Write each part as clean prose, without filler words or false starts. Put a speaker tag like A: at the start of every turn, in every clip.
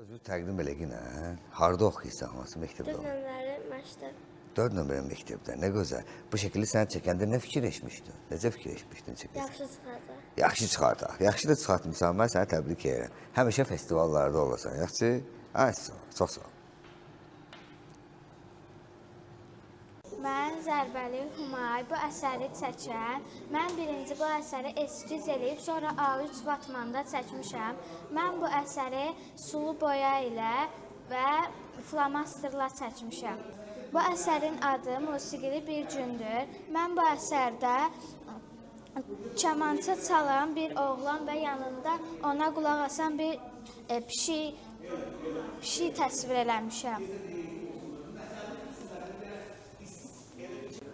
A: Özü təqdim elə ki, harda oxuyursan, hansı məktəbdə?
B: 4 nömrəli məktəb.
A: 4 nömrə məktəbdə, nə gözəl. Bu şəkildə sən çəkəndə nə fikirləşmişdin? Necə fikirləşmişdin çəkəndə?
B: Yaxşı çıxacaq.
A: Yaxşı çıxardaq. Yaxşı da çıxartmışsan. Mən səni təbrik edirəm. Həmişə festivallarda olasan. Yaxşı? Ay, sağ ol. Çox sağ ol.
C: Mən Zərbəli Humay bu əsəri çəkən, mən birinci bu əsəri eskiz eləyib, sonra A3 vatmanda çəkmişəm. Mən bu əsəri sulu boya ilə və flomasterla çəkmişəm. Bu əsərin adı Musiqili bir gündür. Mən bu əsərdə kamança çalan bir oğlan və yanında ona qulaq asan bir pişik təsvir eləmişəm.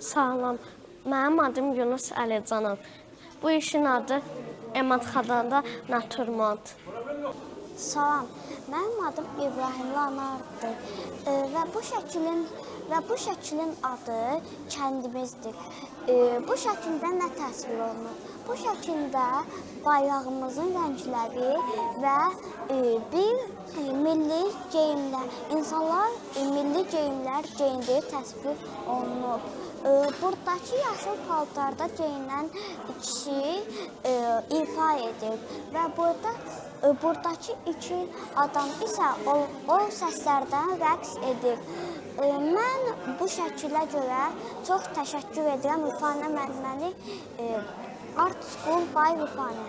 B: Sağlam. Mənim adım Yunus Əlicanov. Bu işin adı Emadxanada Naturmont.
D: Salam, mənim adım İbrahim Lanardır və bu şəklin adı kəndimizdir. Bu şəkildə nə təsvir olunur? Bu şəkildə bayrağımızın rəngləri və bir milli geyimlər, insanlar milli geyimlər geyindiyi təsvir olunur. Buradakı yaşıl paltarda geyinən kişi ifa edir və buradakı iki adam isə o səslərdən rəqs edir. Mən bu şəkilə görə çox təşəkkür edirəm Rüfanə müəlliməni, Art School by Rüfanə.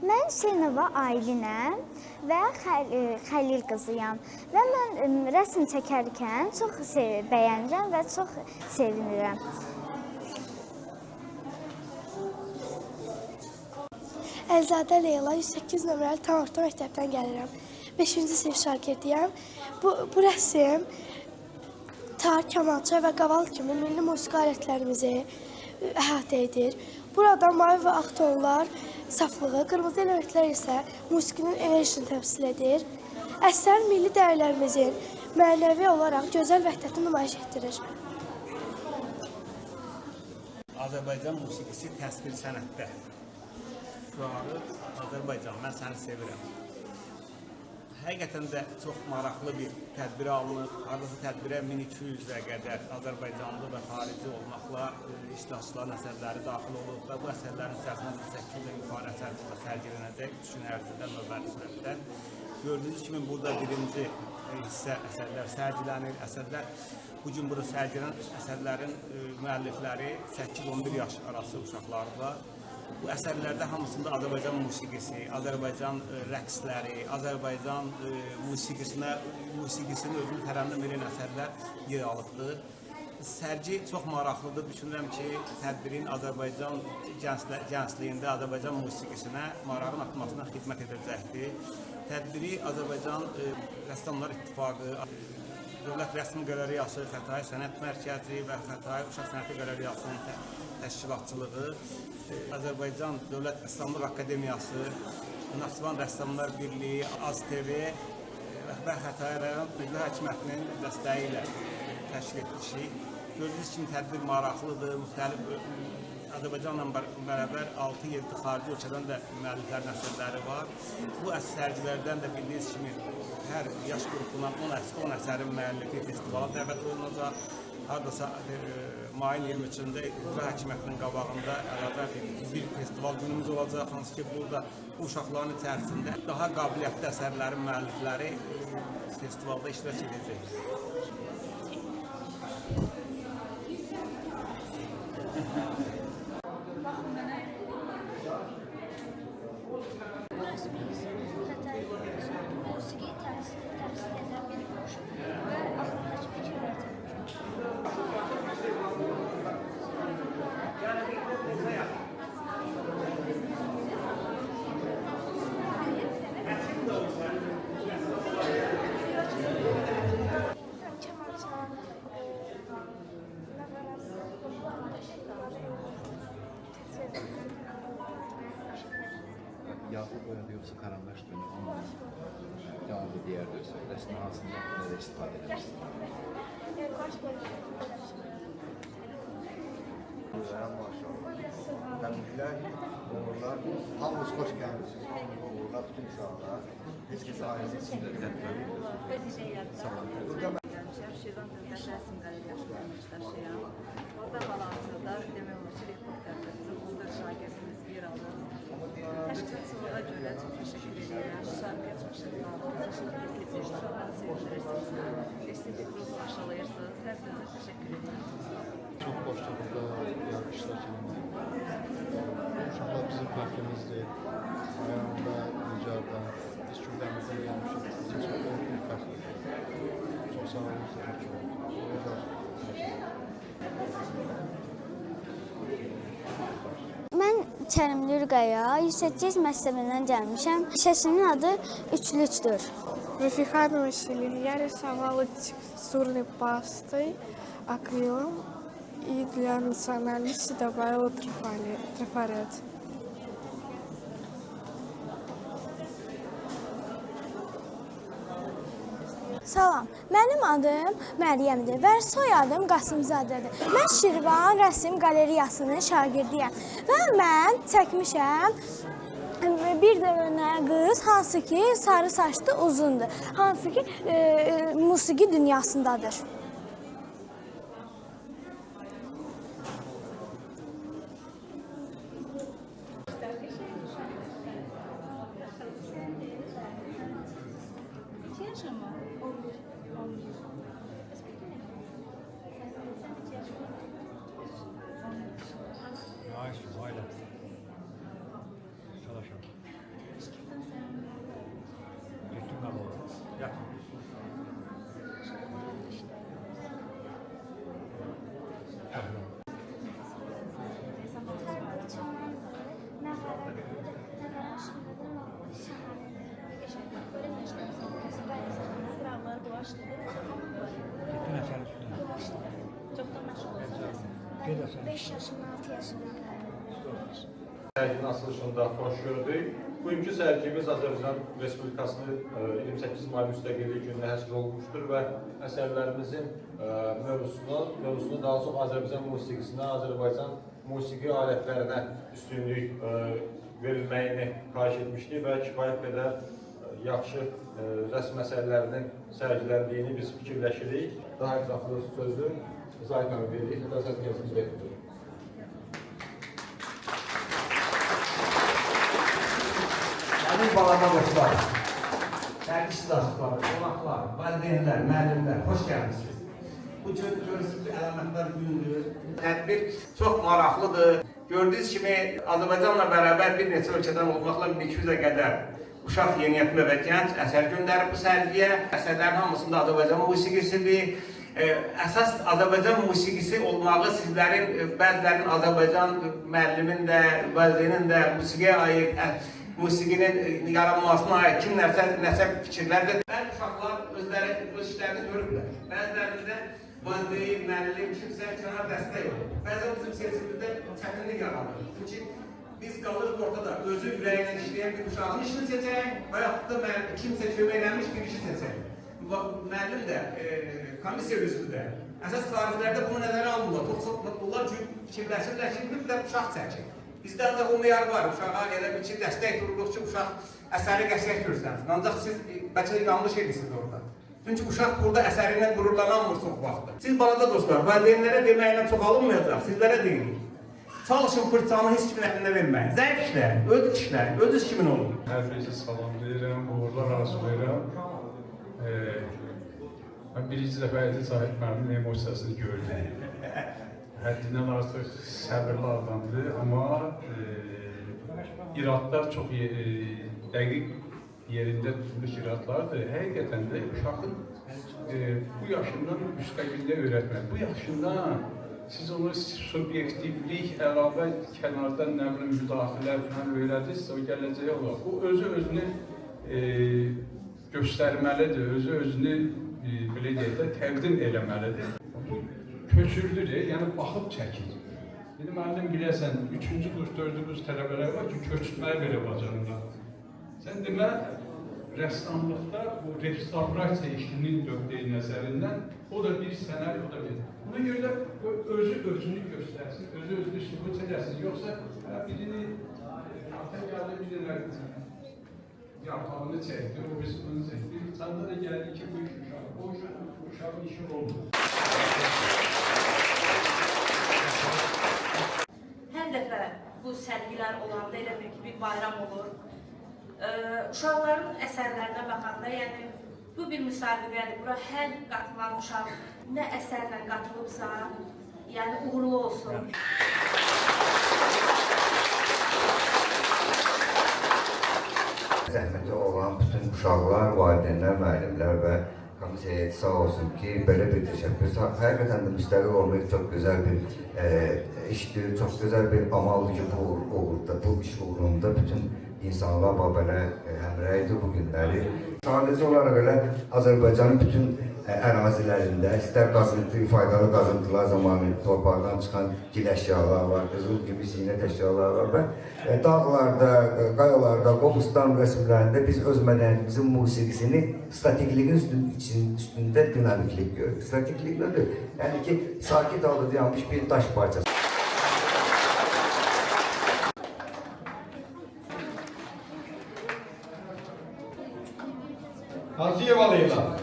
C: Mən Şenova Aylinəm və Xəlil qızıyam və mən rəsm çəkərkən çox bəyənirəm və çox sevinirəm.
E: Əlizadə Leyla 108 nömrəli tam orta məktəbdən gəlirəm. 5-ci sinif şagirdiyəm. Bu rəsm tar, kamança və qaval kimi milli musiqi alətlərimizi əhatə edir. Burada mavi və ağ tonlar saflığı, qırmızı elementlər isə musiqinin enerjisini təmsil edir. Əsər milli dəyərlərimizin mənəvi olaraq gözəl vəhdətini nümayiş etdirir.
F: Azərbaycan musiqisi təsvir sənətdə. Şüarı Azərbaycan, mən səni sevirəm. Həqiqətən də çox maraqlı bir tədbir alınır. Hardasa tədbirə 1200-ə qədər Azərbaycanlı və xarici olmaqla iştirakçıların əsərləri daxil olub və bu əsərlərin içərisində 800-dən yuxarı əsər burada sərgilənəcək 3 gün ərzində növbəli surətdə. Gördüyünüz kimi burada birinci hissə əsərlər sərgilənir. Bu gün burada sərgilənən əsərlərin müəllifləri 8-11 yaş arası uşaqlarla. Bu əsərlərdə hamısında Azərbaycan musiqisi, Azərbaycan rəqsləri, Azərbaycan musiqisini özünü tərənnüm edən əsərlər yer alıbdır. Sərgi çox maraqlıdır. Düşünürəm ki, tədbirin Azərbaycan gəncliyində Azərbaycan musiqisinə marağın artmasına xidmət edəcəkdir. Tədbiri Azərbaycan Rəssamlar İttifaqı, Dövlət Rəsm Qalereyası, Xətai Sənət Mərkəzi və Xətai Uşaq Sənəti Qalereyasının təşkilatçılığı, Azərbaycan Dövlət Rəssamlar Akademiyası, Naxçıvan Rəssamlar Birliyi, AzTV və Xətai rayon Milli Hakimiyyətinin dəstəyi ilə təşkil etmişik. Gördüyünüz kimi tədbir maraqlıdır, müxtəlif Azərbaycanla bərabər 6-7 xarici ölkədən də müəlliflərin əsərləri var. Bu sərgilərdən də bildiyiniz kimi hər yaş qrupuna 10 əsərin müəllifi festivala dəvət olunacaq. Hardasa mayın 23-də İcra Hakimiyyətinin qabağında əlavə bir festival günümüz olacaq. Hansı ki, burada bu uşaqların içərisində daha qabiliyyətli əsərlərin müəllifləri festivalda iştirak edəcək.
C: Musiqi təmsil edən bir qoşu və axırıncı fikirlər
G: Yağlı boyadı yoxsa karandaş dönüyor, ondan devamlı diğer dönsün. Resmin aslında nerede istifade edersin?
H: Maşallah. Ben Təbriklər, uğurlar. Hamınız xoş gəlmişsiniz, hamınız uğurlar, bütün uşaqlar. Heç kəs ailəsi içində sağ olun. Burada
I: Gəlmişəm, Şirvan dövlət rəsm qalereyasının əməkdaşıyam. Orada hal-hazırda demək olar ki, reportajımızın 14 şagirdimiz yer alır. Təşkilatçılığa görə çox təşəkkür edirəm. Müsabiqə çox şəffalı, təşəkkür edici, uşaqları sevindirirsiniz, estetik ruhu aşılayırsınız. Hər birinizə təşəkkür edirəm.
J: Çox xoşdur burada yarışlar kimi. Uşaqlar bizim fəxrimizdir. Ayağında, Nicarda, biz gündəmizdən gəlmişik. Bizim çox böyük bir fəxrdir. Çox sağ olun, təşəkkür ederim.
D: Mən Kərimli Ürqaya 108 məktəbindən gəlmişəm. Şəsimin adı Üçlükdür.
E: Выфихаем усилия. Я рисовала текстурной пастой, акрилом и для национальности добавила трафарет.
K: Salam, mənim adım Məryəmdir və soyadım Qasımzadədir. Mən Şirvan Rəsm Qalereyasının şagirdiyəm və mən çəkmişəm bir dənə qız, hansı ki sarı saçlı uzundur, hansı ki musiqi dünyasındadır.
D: Beş yaşında, 6 yaşında.
L: Sərginin açılışında xoş gördük. Bugünkü sərgimiz Azərbaycan Respublikasının 28 may müstəqillik gününə həsr olunmuşdur və əsərlərimizin mövzusunu daha çox Azərbaycan musiqisinə, Azərbaycan musiqi alətlərinə üstünlük verilməyini xahiş etmişdik və kifayət qədər yaxşı rəsm əsərlərinin sərgiləndiyini biz fikirləşirik. Daha ətraflı sözü Zayqanı veririk, Rəzət Niyazımız verir.
F: Mənim balama dostlar, sərgi iştirakçıları, qonaqlar, valideynlər, müəllimlər, xoş gəlmişsiniz. Bu gün görürsünüz, əlamətlər gündür. Tədbir çox maraqlıdır. Gördüyünüz kimi Azərbaycanla bərabər bir neçə ölkədən olmaqla 1200-ə qədər uşaq yeniyetmə və gənc əsər göndərib bu sərgiyə. Əsərlərin hamısında Azərbaycan musiqisidir. Əsas Azərbaycan musiqisi olmağı sizlərin, bəzilərinin Azərbaycan müəllimin də, valideynin də musiqiyə aid, musiqinin yaranmasına aid kim nəsə fikirlərdir. Bəzi uşaqlar özləri öz işlərini görürlər. Bəzilərində valideyn, müəllim, kimsə kənar dəstək olur. Bəzən bizim seçimimizdə çətinlik yaranır. Çünki biz qalırıq ortada özü ürəyinə işləyən bir uşağın işini seçək və yaxud da kimsə kömək eləmiş bir işi seçək. Müəllim də, komissiya üzvü də. Əsas xaricilərdə bunu nəzərə almırlar. Bunlar fikirləşirlər ki, bir də uşaq çəkir. Bizdə ancaq o meyar var, uşağa elə bir ki, dəstək duruluq ki, uşaq əsəri qəşəng görsənsin. Ancaq siz bəlkə yanlış edirsiniz orada. Çünki uşaq burada əsərindən qürurlananmır çox vaxtı. Siz balaca dostlar, valideynlərə deməklə çox alınmayacaq, sizlərə deyirik. Çalışın fırçanı heç kimin əlində verməyin. Zəif işləyin, öz işləyin, öz iş kimin olun.
J: Hər birisi salamlayıram, uğurlar arzulayıram. Mən birinci dəfə Əziz Zahid müəllimin emosiyasını gördüm. Həddindən artıq səbirli adamdır, amma iradlar çox dəqiq yerində tutulmuş iradlardır. Həqiqətən də uşağın bu yaşından müstəqilliyə öyrətmək. Bu yaşından siz onu subyektivlik, əlavə kənardan nə bilim müdaxilə falan öyrədirsə, o gələcəyə olar. O özünü göstərməlidir, özünü belə deyək də təqdim eləməlidir. Bu köçürlüdür, yəni baxıb çəkir. Bir müəllim biləsən, 3-cü kurs, 4-cü kurs tələbələr var ki, köçürtməyi belə bacarırlar. Sən demə, rəssamlıqda bu restavrasiya işinin dördəyi nəzərindən o da bir sənəd, o da bir. Buna görə də özünü göstərsin, özünü sübut edəsin. Yoxsa birini ata gəldi, birilər yarpağını çəkdi, o birisi bunu çəkdi. Sanda da gəldi ki, bu iş uşaq, o uşağın işi oldu.
M: Hər dəfə bu sərgilər olanda elə bir ki, bir bayram olur. Uşaqların əsərlərinə baxanda, yəni bu bir müsabiqədir. Bura hər qatılan uşaq nə əsərlə qatılıbsa, yəni uğurlu olsun.
A: Zəhməti olan bütün uşaqlar, valideynlər, müəllimlər və komissiyaya sağ olsun ki, belə bir təşəbbüs. Həqiqətən də müstəqil olmaq çox gözəl bir işdir, çox gözəl bir amaldır ki, bu iş uğrunda bütün insanlar belə həmrəydir bu günləri. Sadəcə olaraq elə Azərbaycanın bütün ərazilərində istər qazıntı, faydalı qazıntılar zamanı torpaqdan çıxan gil əşyalar var, qızıl gibi zinət əşyalar var və dağlarda, qayalarda, Qobustan rəsmlərində biz öz mədəniyyətimizin musiqisini statikliyin üstündə dinamiklik görürük. Statiklik nədir? Yəni ki, sakit halda dayanmış bir daş parçası.
L: Hacıyev Leyla.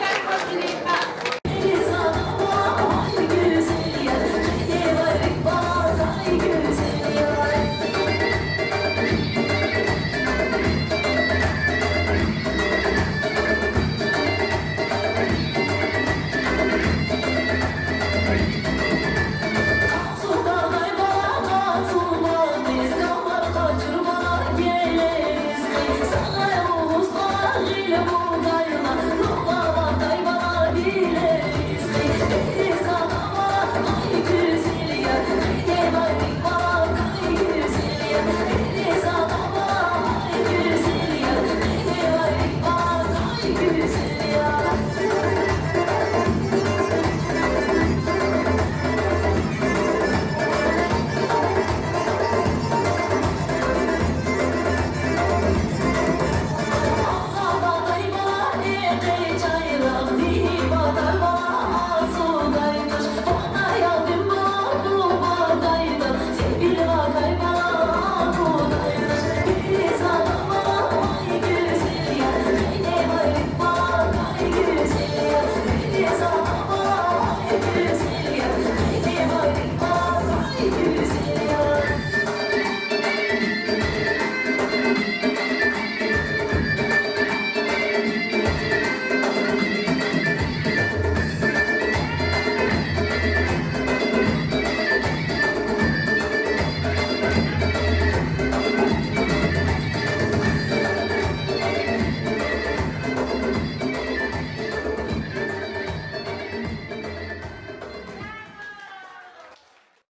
M: Efendim,